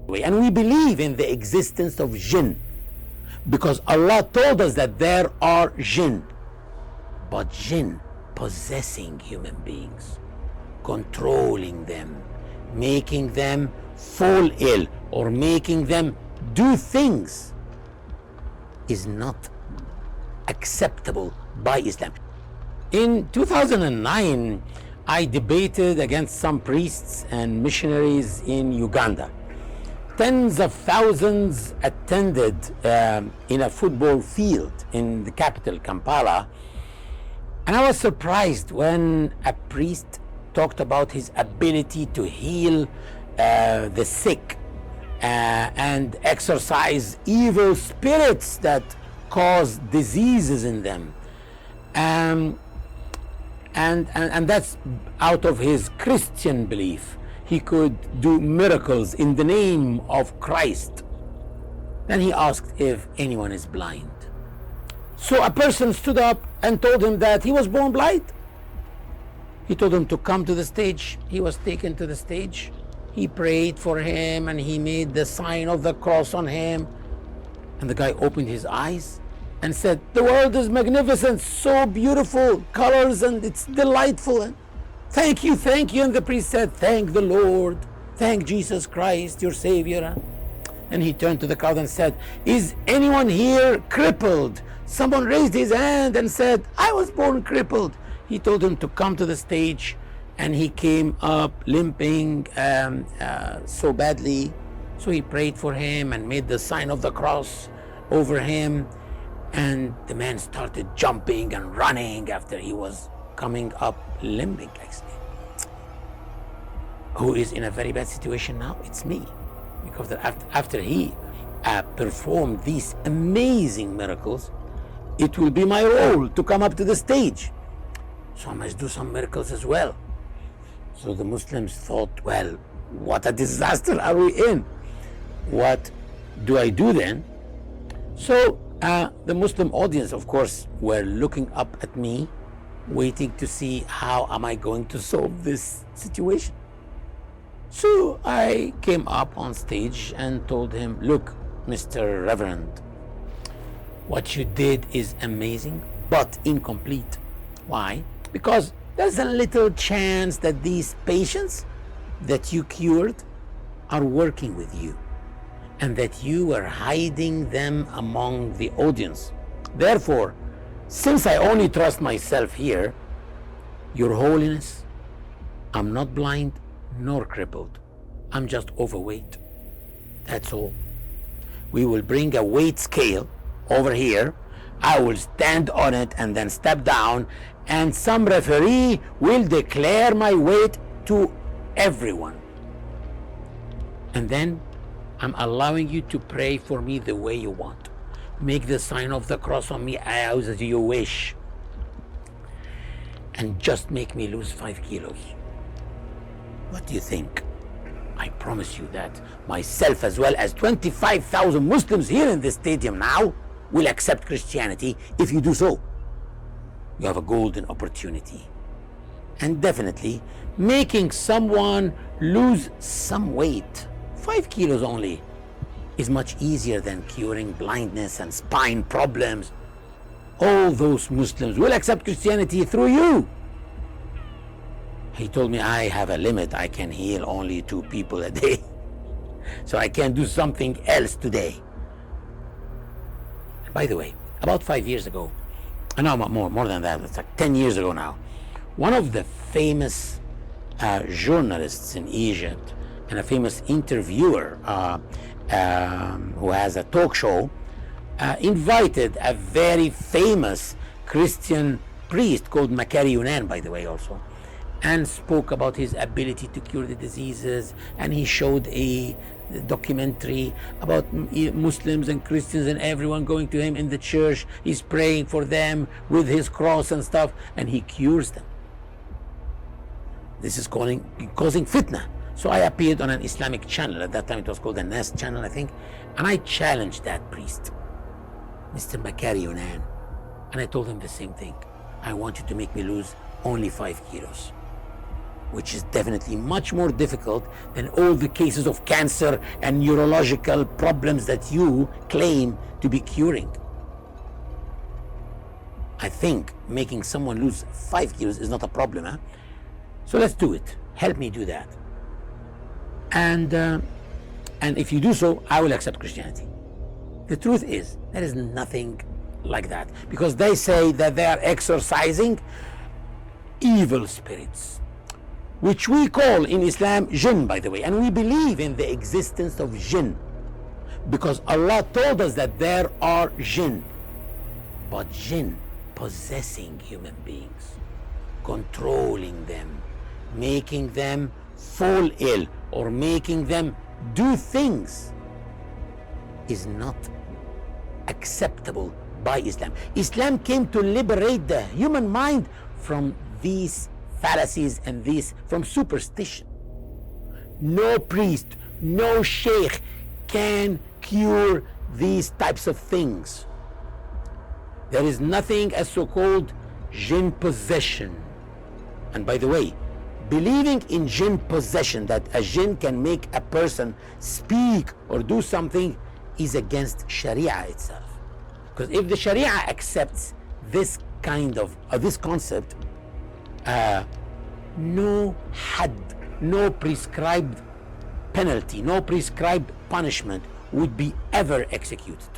And we believe in the existence of jinn because Allah told us that there are jinn, but jinn possessing human beings, controlling them, making them fall ill or making them do things is not acceptable by Islam. In 2009, I debated against some priests and missionaries in Uganda. Tens of thousands attended in a football field in the capital, Kampala. And I was surprised when a priest talked about his ability to heal the sick and exorcise evil spirits that cause diseases in them. And that's out of his Christian belief. He could do miracles in the name of Christ. Then he asked if anyone is blind. So a person stood up and told him that he was born blind. He told him to come to the stage. He was taken to the stage. He prayed for him and he made the sign of the cross on him. And the guy opened his eyes and said, "The world is magnificent, so beautiful, colors, and it's delightful. Thank you, thank you." And the priest said, "Thank the Lord, thank Jesus Christ, your Savior." And he turned to the crowd and said, "Is anyone here crippled?" Someone raised his hand and said, "I was born crippled." He told him to come to the stage, and he came up limping so badly. So he prayed for him and made the sign of the cross over him. And the man started jumping and running after he was coming up limping, actually. Who is in a very bad situation now? It's me. Because after he performed these amazing miracles, it will be my role to come up to the stage. So I must do some miracles as well. So the Muslims thought, well, what a disaster are we in? What do I do then? So the Muslim audience, of course, were looking up at me, waiting to see how am I going to solve this situation. So I came up on stage and told him, "Look, Mr. Reverend, what you did is amazing, but incomplete." Why? Because there's a little chance that these patients that you cured are working with you, and that you were hiding them among the audience. Therefore, since I only trust myself here, Your Holiness, I'm not blind nor crippled. I'm just overweight. That's all. We will bring a weight scale over here. I will stand on it and then step down, and some referee will declare my weight to everyone. And then I'm allowing you to pray for me the way you want. Make the sign of the cross on me as you wish. And just make me lose 5 kilos. What do you think? I promise you that myself, as well as 25,000 Muslims here in this stadium now, will accept Christianity if you do so. You have a golden opportunity. And definitely, making someone lose some weight, 5 kilos only, is much easier than curing blindness and spine problems. All those Muslims will accept Christianity through you. He told me, I have a limit. I can heal only 2 people a day. So I can't do something else today. By the way, about 5 years ago, no, more than that, it's like 10 years ago now, one of the famous journalists in Egypt and a famous interviewer who has a talk show invited a very famous Christian priest called Makari Yunan, by the way, also, and spoke about his ability to cure the diseases. And he showed a documentary about Muslims and Christians and everyone going to him in the church. He's praying for them with his cross and stuff, and he cures them. This is causing fitna. So I appeared on an Islamic channel. At that time it was called the NexGen channel, I think, and I challenged that priest, Mr. Makari Yunan, and I told him the same thing. I want you to make me lose only 5 kilos. which is definitely much more difficult than all the cases of cancer and neurological problems that you claim to be curing. I think making someone lose 5 kilos is not a problem, huh? So let's do it. Help me do that. And if you do so, I will accept Christianity. The truth is, there is nothing like that, because they say that they are exorcising evil spirits, which we call in Islam jinn, by the way, and we believe in the existence of jinn because Allah told us that there are jinn, but jinn possessing human beings, controlling them, making them fall ill or making them do things is not acceptable by Islam. Islam came to liberate the human mind from these fallacies and from superstition. No priest, no sheikh can cure these types of things. There is nothing as so-called jinn possession. And by the way, believing in jinn possession, that a jinn can make a person speak or do something, is against Sharia itself. Because if the Sharia accepts this kind of this concept, no had, no prescribed penalty, no prescribed punishment would be ever executed.